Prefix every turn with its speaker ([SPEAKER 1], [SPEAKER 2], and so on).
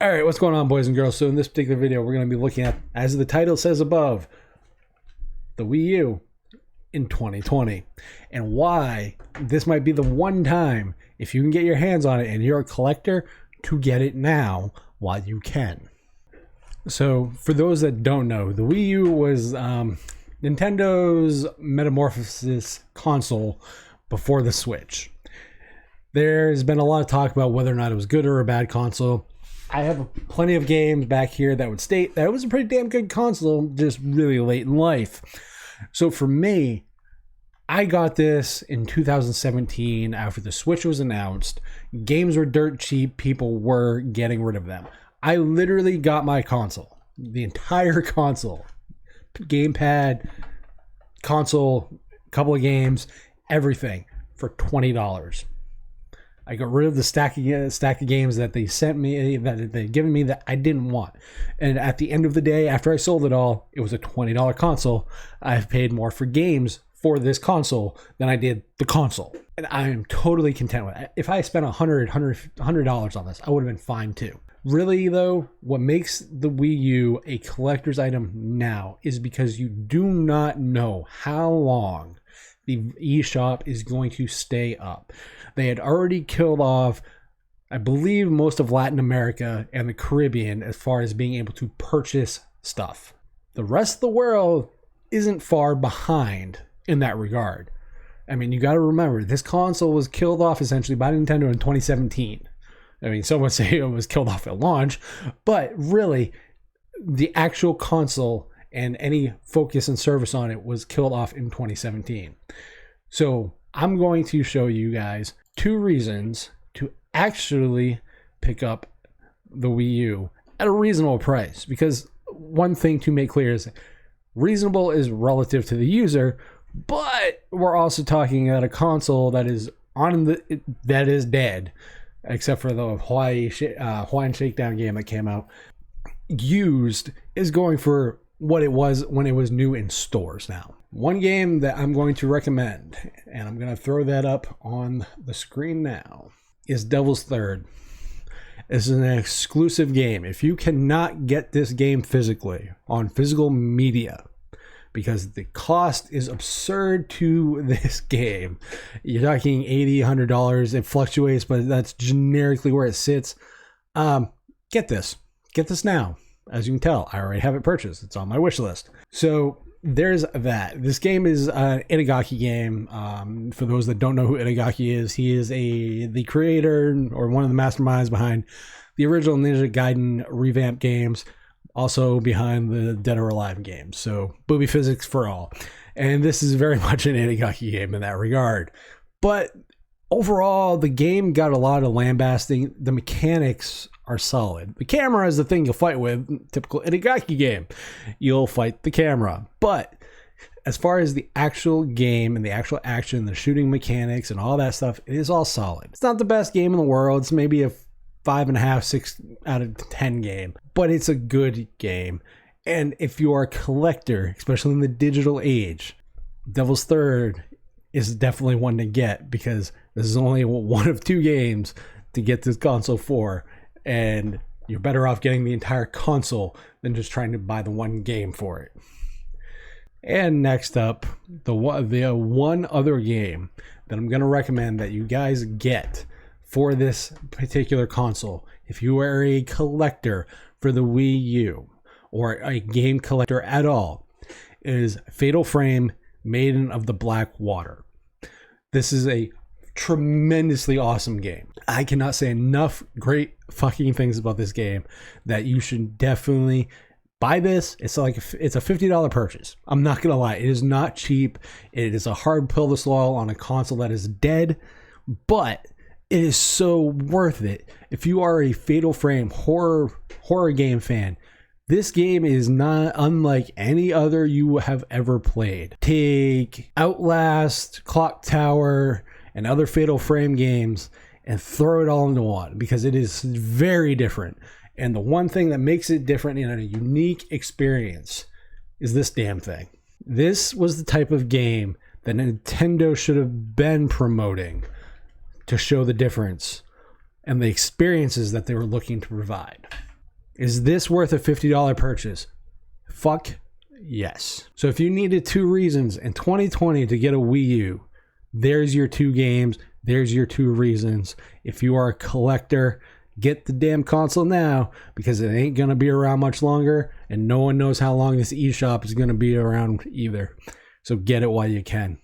[SPEAKER 1] All right, what's going on, boys and girls? So in this particular video, we're going to be looking at, as the title says above, the Wii U in 2020 and why this might be the one time, if you can get your hands on it and you're a collector, to get it now while you can. So for those that don't know, the Wii U was Nintendo's metamorphosis console before the Switch. There's been a lot of talk about whether or not it was good or a bad console. I have plenty of games back here that would state that it was a pretty damn good console, just really late in life. So for me, I got this in 2017 after the Switch was announced. Games were dirt cheap. People were getting rid of them. I literally got my console, the entire console, gamepad, console, couple of games, everything for $20. I got rid of the stack of games that they sent me, that they'd given me that I didn't want. And at the end of the day, after I sold it all, it was a $20 console. I've paid more for games for this console than I did the console. And I am totally content with it. If I spent $100 on this, I would have been fine too. Really though, what makes the Wii U a collector's item now is because you do not know how long the eShop is going to stay up. They had already killed off, I believe, most of Latin America and the Caribbean as far as being able to purchase stuff. The rest of the world isn't far behind in that regard. I mean, you got to remember, this console was killed off essentially by Nintendo in 2017. I mean, some would say it was killed off at launch, but really, the actual console and any focus and service on it was killed off in 2017. So I'm going to show you guys 2 reasons to actually pick up the Wii U at a reasonable price. Because one thing to make clear is reasonable is relative to the user, but we're also talking about a console that is that is dead, except for the Hawaiian Shakedown game that came out. Used is going for what it was when it was new in stores now. One game that I'm going to recommend, and I'm going to throw that up on the screen now, is Devil's Third. This is an exclusive game. If you cannot get this game physically on physical media, because the cost is absurd to this game, you're talking $80, $100. It fluctuates, but that's generically where it sits. Get this now. As you can tell, I already have it purchased. It's on my wish list. So there's that. This game is an Itagaki game. For those that don't know who Itagaki is, he is the creator or one of the masterminds behind the original Ninja Gaiden revamp games, also behind the Dead or Alive games. So booby physics for all. And this is very much an Itagaki game in that regard. But overall, the game got a lot of lambasting. The mechanics are solid. The camera is the thing you'll fight with. Typical Itagaki game. You'll fight the camera. But as far as the actual game and the actual action, the shooting mechanics and all that stuff, it is all solid. It's not the best game in the world. It's maybe a 5.5, 6 out of 10 game. But it's a good game. And if you are a collector, especially in the digital age, Devil's Third is definitely one to get, because this is only one of 2 games to get this console for, and you're better off getting the entire console than just trying to buy the one game for it. And next up, the one other game that I'm going to recommend that you guys get for this particular console, if you are a collector for the Wii U or a game collector at all, is Fatal Frame: Maiden of the Black Water. This is a tremendously awesome game. I cannot say enough great fucking things about this game that you should definitely buy this. It's a $50 purchase. I'm not gonna lie, it is not cheap. It is a hard pill to swallow on a console that is dead, but it is so worth it. If you are a Fatal Frame horror game fan, this game is not unlike any other you have ever played. Take Outlast, Clock Tower, and other Fatal Frame games and throw it all into one, because it is very different. And the one thing that makes it different in a unique experience is this damn thing. This was the type of game that Nintendo should have been promoting to show the difference and the experiences that they were looking to provide. Is this worth a $50 purchase? Fuck yes. So if you needed 2 reasons in 2020 to get a Wii U, there's your 2 games. There's your 2 reasons. If you are a collector, get the damn console now, because it ain't going to be around much longer, and no one knows how long this eShop is going to be around either. So get it while you can.